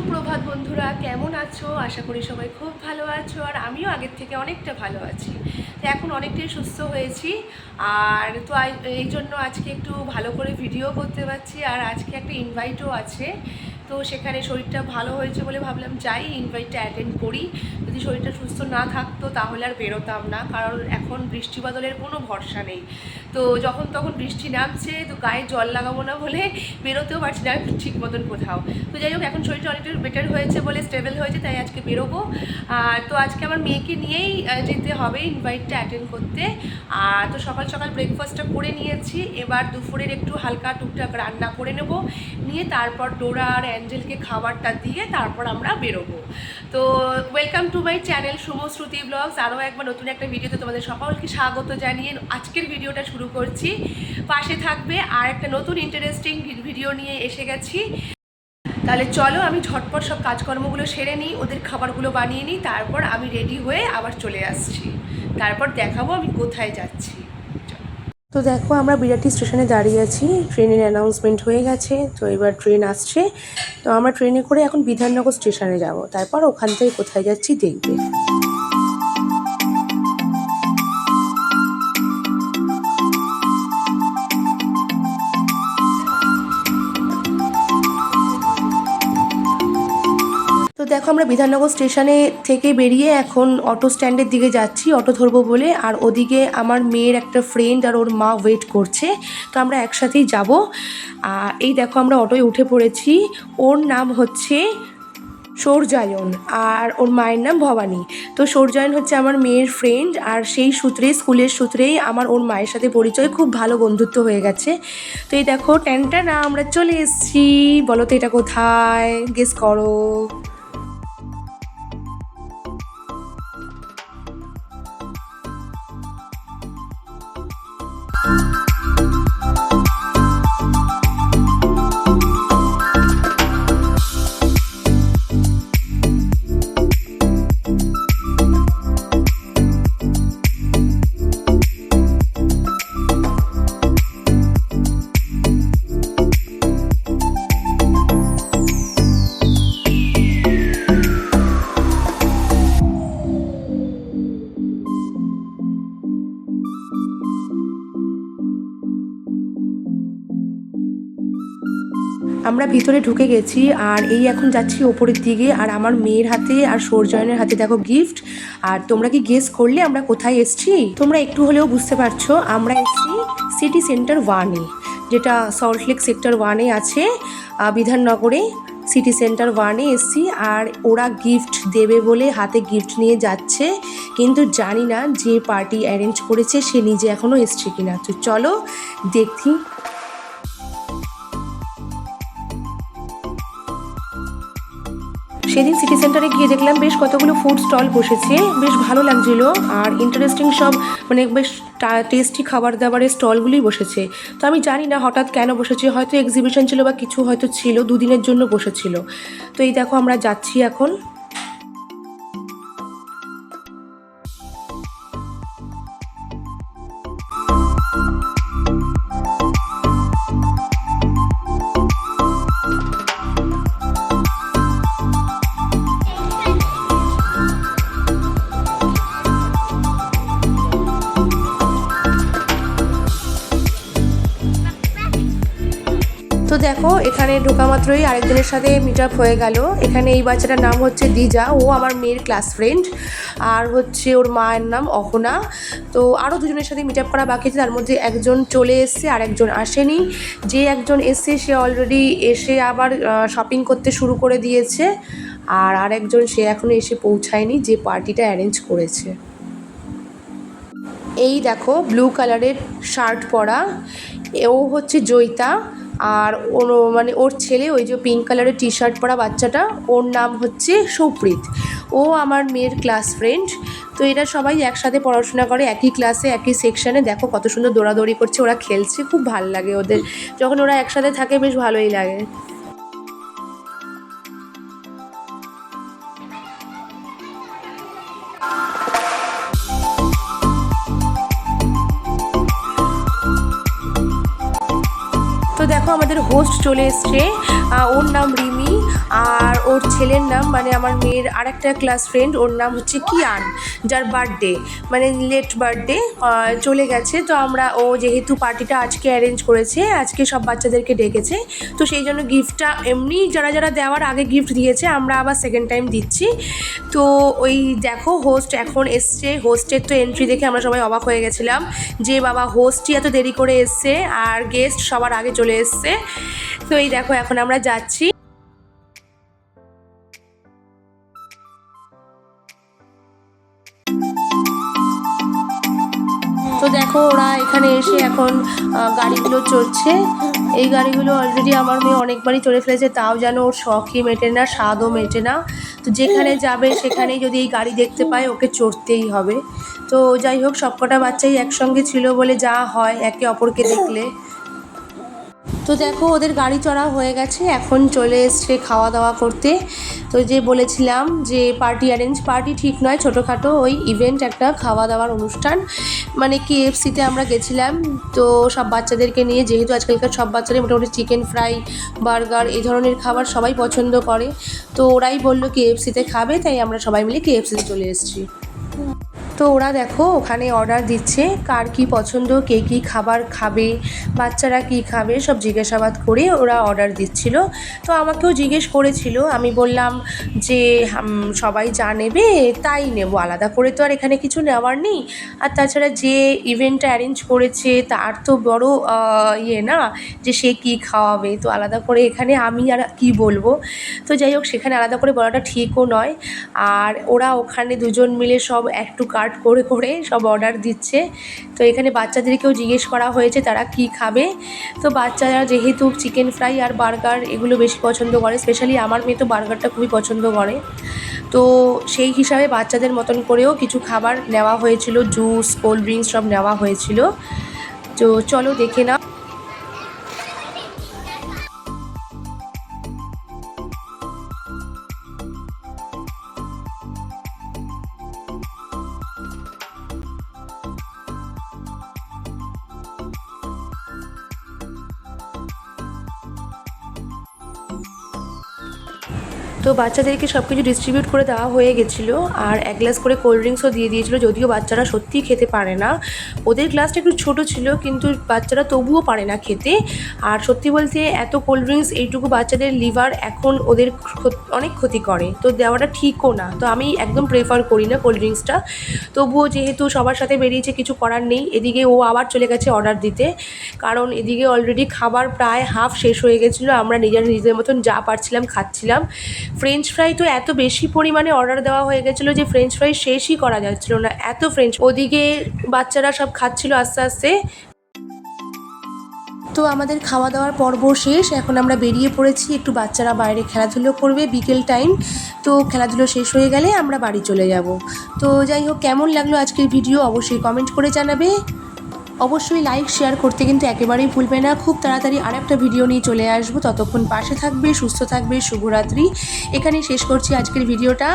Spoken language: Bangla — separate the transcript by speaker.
Speaker 1: সুপ্রভাত বন্ধুরা, কেমন আছো? আশা করি সবাই খুব ভালো আছো, আর আমিও আগের থেকে অনেকটা ভালো আছি। তো এখন অনেকটাই সুস্থ হয়েছি, আর তো এই জন্য আজকে একটু ভালো করে ভিডিও করতে পারছি। আর আজকে একটা ইনভাইটও আছে, তো সেখানে শরীরটা ভালো হয়েছে বলে ভাবলাম যাই ইনভাইটটা অ্যাটেন্ড করি। যদি শরীরটা সুস্থ না থাকতো তাহলে আর বেরোতাম না, কারণ এখন বৃষ্টি বাদলের কোনো ভরসা নেই। তো যখন তখন বৃষ্টি নামছে, তো গায়ে জল লাগাবো না বলে বেরোতেও পারছি না ঠিক মতন কোথাও। তো যাই হোক, এখন শরীরটা অনেকটা বেটার হয়েছে বলে, স্টেবল হয়েছে, তাই আজকে বেরোবো। তো আজকে আমার মেয়েকে নিয়েই যেতে হবে ইনভাইটটা অ্যাটেন্ড করতে। তো সকাল সকাল ব্রেকফাস্টটা করে নিয়েছি, এবার দুপুরের একটু হালকা টুকটাক রান্না করে নেব, নিয়ে তারপর ডোরা আর অ্যাঞ্জেলকে খাবারটা দিয়ে তারপর আমরা বেরোবো। তো welcome to my channel Shubhashruti vlogs. আরও একবার নতুন একটা ভিডিওতে তোমাদের সকলকে স্বাগত জানিয়ে আজকের ভিডিওটা শুরু করছি। পাশে থাকবে, আর একটা নতুন ইন্টারেস্টিং ভিডিও নিয়ে এসে গেছি। তাহলে চলো আমি ঝটপট সব কাজকর্মগুলো সেরে নিই, ওদের খাবারগুলো বানিয়ে নিই, তারপর আমি রেডি হয়ে আবার চলে আসছি। তারপর দেখাবো আমি কোথায় যাচ্ছি। তো দেখো, আমরা বিরাটি স্টেশনে দাঁড়িয়ে আছি, ট্রেনের অ্যানাউন্সমেন্ট হয়ে গেছে, তো এবার ট্রেন আসছে। তো আমরা ট্রেনে করে এখন বিধাননগর স্টেশনে যাব, তারপর ওখান থেকে কোথায় যাচ্ছি দেখবে। তো দেখো, আমরা বিধাননগর স্টেশনে থেকে বেরিয়ে এখন অটো স্ট্যান্ডের দিকে যাচ্ছি অটো ধরবো বলে, আর ওদিকে আমার মেয়ের একটা ফ্রেন্ড আর ওর মা ওয়েট করছে, তো আমরা একসাথেই যাব। এই দেখো, আমরা অটোয় উঠে পড়েছি। ওর নাম হচ্ছে সৌর্যায়ন আর ওর মায়ের নাম ভবানী। তো সৌর্যায়ন হচ্ছে আমার মেয়ের ফ্রেন্ড, আর সেই সূত্রে, স্কুলের সূত্রেই আমার ওর মায়ের সাথে পরিচয়, খুব ভালো বন্ধুত্ব হয়ে গেছে। তো এই দেখো, ট্যানটা না আমরা চলে এসেছি। বলো তো এটা কোথায়, গেস করো। আমরা ভিতরে ঢুকে গেছি, আর এই এখন যাচ্ছি ওপরের দিকে। আর আমার মেয়ের হাতে আর সৌর্যায়নের হাতে দেখো গিফট। আর তোমরা কি গেস করলে আমরা কোথায় এসছি? তোমরা একটু হলেও বুঝতে পারছো, আমরা এসছি সিটি সেন্টার 1-এ, যেটা সল্টলেক সেক্টর 1-এ আছে, বিধাননগরে। সিটি সেন্টার 1-এ এসছি, আর ওরা গিফট দেবে বলে হাতে গিফট নিয়ে যাচ্ছে, কিন্তু জানি না যে পার্টি অ্যারেঞ্জ করেছে সে নিজে এখনও এসছে কিনা। তো চলো দেখি। সেদিন সিটি সেন্টারে গিয়ে দেখলাম বেশ কতগুলো ফুড স্টল বসেছে, বেশ ভালো লাগছিল, আর ইন্টারেস্টিং সব, মানে বেশ টেস্টি খাবার দাবারের স্টলগুলোই বসেছে। তো আমি জানি না হঠাৎ কেন বসেছে, হয়তো এক্সিবিশন ছিল বা কিছু হয়তো ছিল, দুদিনের জন্য বসেছিল। তো এই দেখো, আমরা যাচ্ছি এখন। তো দেখো, এখানে ঢোকা মাত্রই আরেকজনের সাথে মিট আপ হয়ে গেল। এখানে এই বাচ্চাটার নাম হচ্ছে দিজা, ও আমার মেয়ের ক্লাস ফ্রেন্ড, আর হচ্ছে ওর মায়ের নাম অহনা। তো আরও দুজনের সাথে মিট আপ করা বাকি আছে, তার মধ্যে একজন চলে এসছে আর একজন আসেনি। যে একজন এসছে সে অলরেডি এসে আবার শপিং করতে শুরু করে দিয়েছে, আর আরেকজন সে এখনও এসে পৌঁছায়নি, যে পার্টিটা অ্যারেঞ্জ করেছে। এই দেখো, ব্লু কালারের শার্ট পরা ও হচ্ছে জয়িতা, আর ওর মানে ওর ছেলে ওই যে পিঙ্ক কালারের টি শার্ট পরা বাচ্চাটা, ওর নাম হচ্ছে সুপ্রীত। ও আমার মেয়ের ক্লাস ফ্রেন্ড। তো এরা সবাই একসাথে পড়াশোনা করে, একই ক্লাসে একই সেকশানে। দেখো কত সুন্দর দৌড়াদৌড়ি করছে, ওরা খেলছে, খুব ভালো লাগে ওদের যখন ওরা একসাথে থাকে, বেশ ভালোই লাগে। তো দেখো আমাদের হোস্ট চলে এসছে, ওর নাম রিমি, আর ও ওর ছেলের নাম, মানে আমার মেয়ের আরেকটা ক্লাস ফ্রেন্ড, ওর নাম হচ্ছে কিয়ান, যার বার্থডে মানে লেট বার্থডে চলে গেছে। তো আমরা ও যেহেতু পার্টিটা আজকে অ্যারেঞ্জ করেছে, আজকে সব বাচ্চাদেরকে ডেকেছে, তো সেই জন্য গিফটটা এমনি যারা যারা দেওয়ার আগে গিফট দিয়েছে, আমরা আবার সেকেন্ড টাইম দিচ্ছি। তো ওই দেখো হোস্ট এখন এসছে, হোস্টের তো এন্ট্রি দেখে আমরা সবাই অবাক হয়ে গেছিলাম যে বাবা হোস্টই এত দেরি করে এসছে আর গেস্ট সবার আগে চলে এসছে। তো এই দেখো এখন আমরা যাচ্ছি। তো দেখো ওরা এখানে এসে এখন গাড়িগুলো চড়ছে। এই গাড়িগুলো অলরেডি আমার মেয়ে অনেকবারই চড়ে ফেলেছে, তাও যেন ওর শখই মেটে না, স্বাদও মেটে না। তো যেখানে যাবে সেখানেই যদি এই গাড়ি দেখতে পায় ওকে চড়তেই হবে। তো যাই হোক, সবকটা বাচ্চাই একসঙ্গে ছিল বলে যা হয় একে অপরকে দেখলে। তো দেখো ওদের গাড়ি চড়া হয়ে গেছে, এখন চলে এসছে খাওয়া দাওয়া করতে। তো যে বলেছিলাম যে পার্টি ঠিক নয়, ছোটোখাটো ওই ইভেন্ট, একটা খাওয়া দাওয়ার অনুষ্ঠান, মানে KFCতে আমরা গেছিলাম। তো সব বাচ্চাদেরকে নিয়ে, যেহেতু আজকালকার সব বাচ্চারাই মোটামুটি চিকেন ফ্রাই, বার্গার এই ধরনের খাবার সবাই পছন্দ করে, তো ওরাই বললো KFCতে খাবে, তাই আমরা সবাই মিলে KFCতে চলে এসেছি। তো ওরা দেখো ওখানে অর্ডার দিচ্ছে, কার কী পছন্দ, কে কী খাবার খাবে, বাচ্চারা কী খাবে, সব জিজ্ঞাসাবাদ করে ওরা অর্ডার দিচ্ছিল। তো আমাকেও জিজ্ঞেস করেছিল, আমি বললাম যে সবাই যা নেবে তাই নেব, আলাদা করে তো আর এখানে কিছু নেওয়ার নেই। আর তাছাড়া যে ইভেন্টটা অ্যারেঞ্জ করেছে তার তো বড় না যে সে কী খাওয়াবে, তো আলাদা করে এখানে আমি আর কি বলবো। তো যাই হোক, সেখানে আলাদা করে বলাটা ঠিকও নয়। আর ওরা ওখানে দুজন মিলে সব একটু কার্ড করে করে সব অর্ডার দিচ্ছে। তো এখানে বাচ্চাদেরকেও জিজ্ঞেস করা হয়েছে তারা কি খাবে। তো বাচ্চারা যেহেতু চিকেন ফ্রাই আর বার্গার এগুলো বেশি পছন্দ করে, স্পেশালি আমার মেয়ে তো বার্গারটা খুবই পছন্দ করে। তো সেই হিসাবে বাচ্চাদের মতন করেও কিছু খাবার নেওয়া হয়েছিল, জুস, কোল্ড ড্রিঙ্কস সব নেওয়া হয়েছিল। তো চলো দেখে নাও। তো বাচ্চাদেরকে সব কিছু ডিস্ট্রিবিউট করে দেওয়া হয়ে গেছিলো, আর এক গ্লাস করে কোল্ড ড্রিঙ্কসও দিয়ে দিয়েছিলো, যদিও বাচ্চারা সত্যিই খেতে পারে না। ওদের গ্লাসটা একটু ছোটো ছিল, কিন্তু বাচ্চারা তবুও পারে না খেতে। আর সত্যি বলতে এত কোল্ড ড্রিঙ্কস, এইটুকু বাচ্চাদের লিভার এখন ওদের অনেক ক্ষতি করে, তো দেওয়াটা ঠিকও না। তো আমি একদম প্রেফার করি না কোল্ড ড্রিঙ্কসটা। তবুও যেহেতু সবার সাথে বেরিয়েছে, কিছু করার নেই। এদিকে ও আবার চলে গেছে অর্ডার দিতে, কারণ এদিকে অলরেডি খাবার প্রায় হাফ শেষ হয়ে গেছিলো। আমরা নিজেদের মতন যা পারছিলাম খাচ্ছিলাম। ফ্রেঞ্চ ফ্রাই তো এত বেশি পরিমাণে অর্ডার দেওয়া হয়ে গেছিলো যে ফ্রেঞ্চ ফ্রাই শেষই করা যাচ্ছিলো না, এত ফ্রেঞ্চ। ওদিকে বাচ্চারা সব খাচ্ছিল আস্তে আস্তে। তো আমাদের খাওয়া দাওয়ার পর্ব শেষ, এখন আমরা বেরিয়ে পড়েছি, একটু বাচ্চারা বাইরে খেলাধুলো করবে বিকেল টাইম। তো খেলাধুলো শেষ হয়ে গেলে আমরা বাড়ি চলে যাব। তো যাই হোক, কেমন লাগলো আজকের ভিডিও অবশ্যই কমেন্ট করে জানাবে। অবশ্যই লাইক শেয়ার করতে কিন্তু একেবারেই ভুলবে না। খুব তাড়াতাড়ি আরেকটা ভিডিও নিয়ে চলে আসবো, ততক্ষণ পাশে থাকবে, সুস্থ থাকবে। শুভরাত্রি। এখানেই শেষ করছি আজকের ভিডিওটা।